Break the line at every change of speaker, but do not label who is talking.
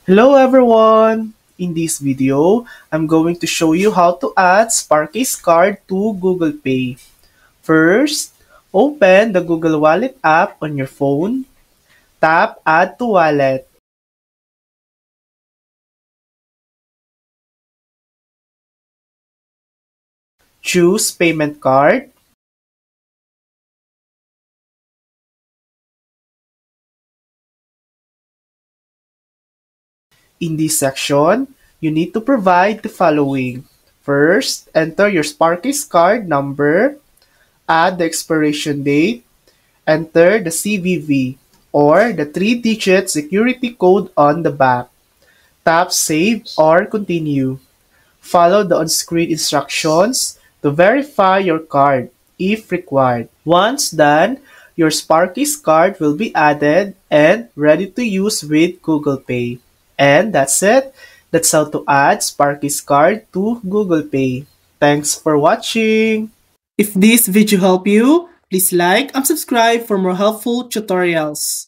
Hello everyone! In this video, I'm going to show you how to add Sparkcase card to Google Pay. First, open the Google Wallet app on your phone. Tap Add to Wallet. Choose Payment Card. In this section, you need to provide the following. First, enter your Sparkcase card number, add the expiration date, enter the CVV or the 3-digit security code on the back. Tap Save or Continue. Follow the on-screen instructions to verify your card if required. Once done, your Sparkcase card will be added and ready to use with Google Pay. And that's it. That's how to add Sparkcase card to Google Pay. Thanks for watching. If this video helped you, please like and subscribe for more helpful tutorials.